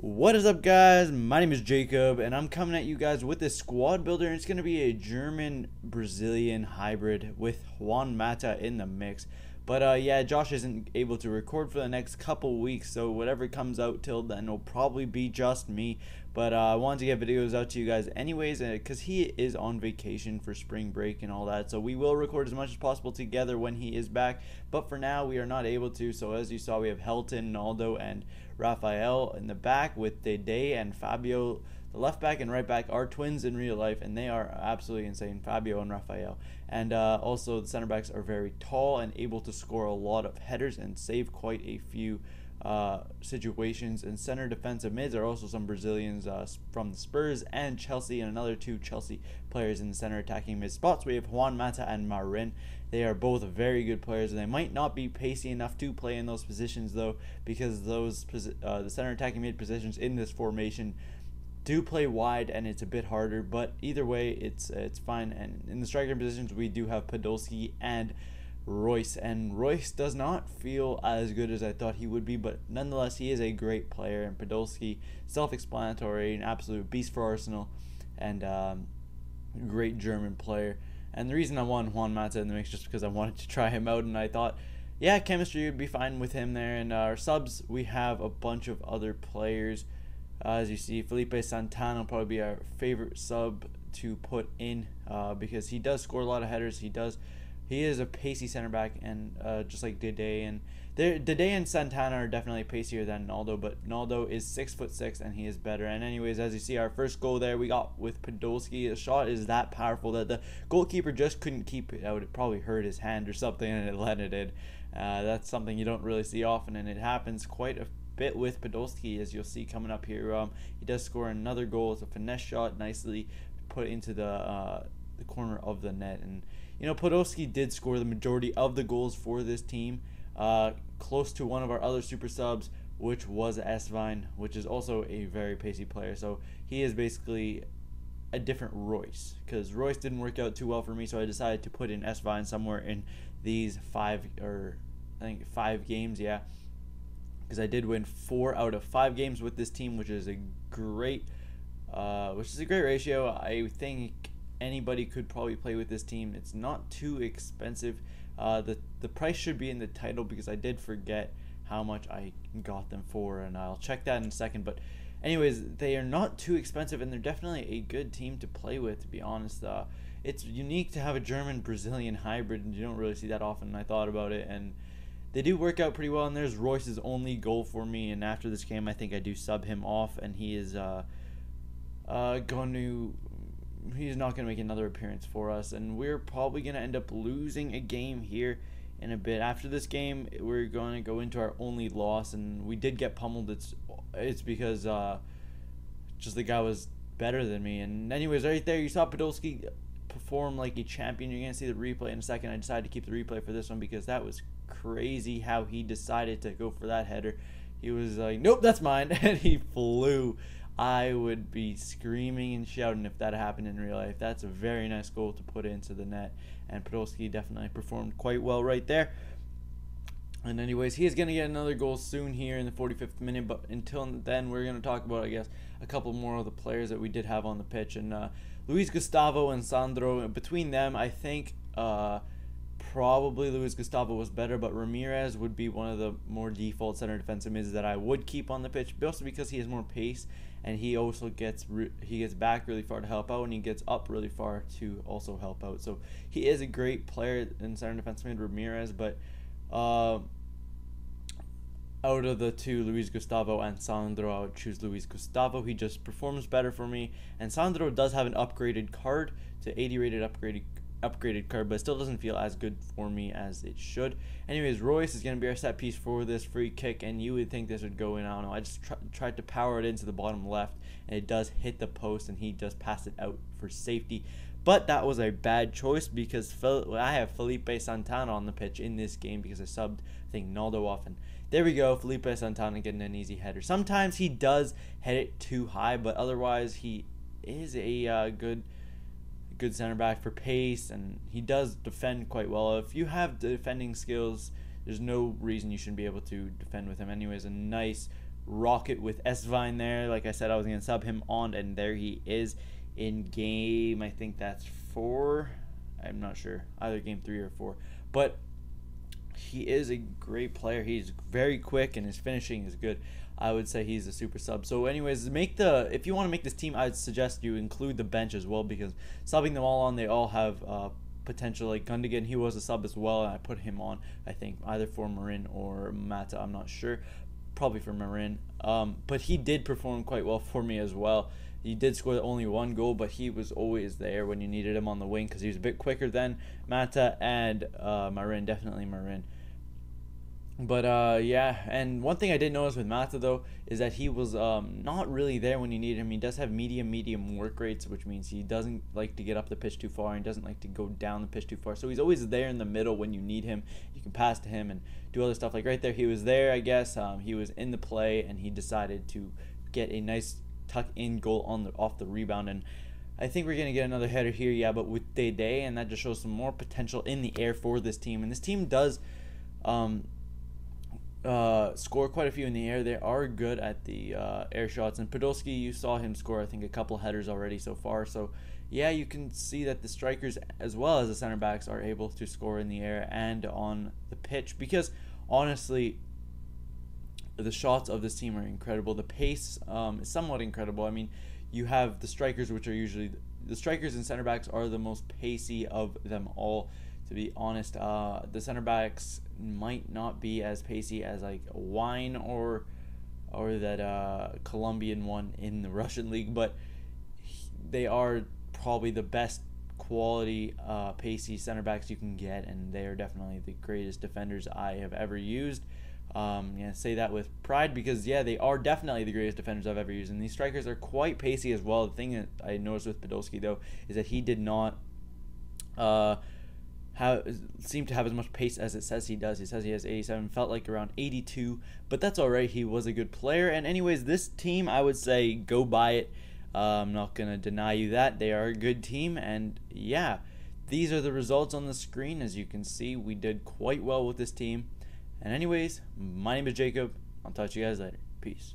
What is up, guys? My name is Jacob and I'm coming at you guys with this squad builder, and it's going to be a German Brazilian hybrid with Juan Mata in the mix. But yeah, Josh isn't able to record for the next couple weeks, so whatever comes out till then will probably be just me. But I wanted to get videos out to you guys anyways, because he is on vacation for spring break and all that, so we will record as much as possible together when he is back. But for now, we are not able to. So as you saw, we have Helton, Naldo, and Rafael in the back, with Dede and Fabio. The left back and right back are twins in real life, and they are absolutely insane, Fabio and Rafael. And also the center backs are very tall and able to score a lot of headers and save quite a few situations. And center defensive mids are also some Brazilians from the Spurs and Chelsea, and another two Chelsea players in the center attacking mid spots. We have Juan Mata and Marin. They are both very good players, and they might not be pacey enough to play in those positions though, because those the center attacking mid positions in this formation do play wide, and it's a bit harder. But either way, it's fine. And in the striker positions, we do have Podolski and Royce, and Royce does not feel as good as I thought he would be, but nonetheless he is a great player. And Podolski, self-explanatory, an absolute beast for Arsenal, and great German player. And the reason I wanted Juan Mata in the mix just because I wanted to try him out, and I thought, yeah, chemistry would be fine with him there. And our subs, we have a bunch of other players. As you see, Felipe Santana will probably be our favorite sub to put in, because he does score a lot of headers. He is a pacey center back, and just like Dede, and Dede and Santana are definitely pacier than Naldo, but Naldo is 6'6" and he is better. And anyways, as you see, our first goal there we got with Podolski. The shot is that powerful that the goalkeeper just couldn't keep it out. It probably hurt his hand or something, and it let it in. That's something you don't really see often, and it happens quite a bit with Podolski, as you'll see coming up here. He does score another goal. It's a finesse shot, nicely put into the corner of the net. And you know, Podolski did score the majority of the goals for this team, close to one of our other super subs, which was Esvine, which is also a very pacey player. So he is basically a different Royce, because Royce didn't work out too well for me, so I decided to put in Esvine somewhere in these 5 games, yeah, because I did win 4 out of 5 games with this team, which is a great ratio. I think anybody could probably play with this team. It's not too expensive. The price should be in the title, because I did forget how much I got them for, and I'll check that in a second. But anyways, they are not too expensive, and they're definitely a good team to play with, to be honest. It's unique to have a German Brazilian hybrid, and you don't really see that often. And I thought about it, and they do work out pretty well. And there's Royce's only goal for me, and after this game I think I do sub him off, and he is he's not going to make another appearance for us, and we're probably going to end up losing a game here in a bit. After this game, we're going to go into our only loss, and we did get pummeled. It's because just the guy was better than me. And anyways, right there you saw Podolski perform like a champion. You're going to see the replay in a second. I decided to keep the replay for this one because that was crazy how he decided to go for that header. He was like, nope, that's mine, and he flew. I would be screaming and shouting if that happened in real life. That's a very nice goal to put into the net, and Podolski definitely performed quite well right there. And anyways, he is going to get another goal soon here in the 45th minute, but until then, we're going to talk about, I guess, a couple more of the players that we did have on the pitch. And Luis Gustavo and Sandro, between them, I think probably Luis Gustavo was better, but Ramirez would be one of the more default center defensive mids that I would keep on the pitch, also because he has more pace, and he also gets back really far to help out, and he gets up really far to also help out. So he is a great player in center defensive mid, Ramirez. But out of the two, Luis Gustavo and Sandro, I would choose Luis Gustavo. He just performs better for me, and Sandro does have an upgraded card, to 80 rated upgraded card, but it still doesn't feel as good for me as it should. Anyways, Royce is going to be our set piece for this free kick, and you would think this would go in. I don't know, I just tried to power it into the bottom left, and it does hit the post, and he just passed it out for safety. But that was a bad choice, because I have Felipe Santana on the pitch in this game, because I subbed, I think, Naldo off. And there we go, Felipe Santana getting an easy header. Sometimes he does hit it too high, but otherwise he is a good center back for pace, and he does defend quite well. If you have defending skills, there's no reason you shouldn't be able to defend with him. Anyways, a nice rocket with S-Vine there. Like I said, I was going to sub him on, and there he is in game, I think that's 4. I'm not sure, either game 3 or 4. But he is a great player. He's very quick, and his finishing is good. I would say he's a super sub. So anyways, if you want to make this team, I'd suggest you include the bench as well, because subbing them all on, they all have potential. Like Gundogan, he was a sub as well, and I put him on, I think, either for Marin or Mata. I'm not sure. Probably for Marin. But he did perform quite well for me as well. He did score only 1 goal, but he was always there when you needed him on the wing, because he was a bit quicker than Mata and Marin, definitely Marin. But yeah, and one thing I did notice with Mata though is that he was not really there when you need him. He does have medium work rates, which means he doesn't like to get up the pitch too far, and he doesn't like to go down the pitch too far. So he's always there in the middle when you need him. You can pass to him and do other stuff. Like right there, he was there, I guess. He was in the play, and he decided to get a nice tuck-in goal off the rebound. And I think we're going to get another header here, yeah, but with Day, and that just shows some more potential in the air for this team. And this team does score quite a few in the air. They are good at the air shots, and Podolski, you saw him score, I think, a couple headers already so far. So yeah, you can see that the strikers as well as the center backs are able to score in the air and on the pitch, because honestly the shots of this team are incredible. The pace is somewhat incredible. I mean, you have the strikers, which are usually the strikers and center backs are the most pacey of them all, to be honest. The center backs might not be as pacey as like Juan or that Colombian one in the Russian league, but they are probably the best quality pacey center backs you can get, and they are definitely the greatest defenders I have ever used. Yeah, say that with pride, because yeah, they are definitely the greatest defenders I've ever used, and these strikers are quite pacey as well. The thing that I noticed with Podolski though is that he did not seem to have as much pace as it says he does. He says he has 87, felt like around 82, but that's alright. He was a good player. And anyways, this team, I would say go buy it. I'm not gonna deny you that they are a good team, and yeah, these are the results on the screen. As you can see, we did quite well with this team. And anyways, my name is Jacob. I'll talk to you guys later. Peace.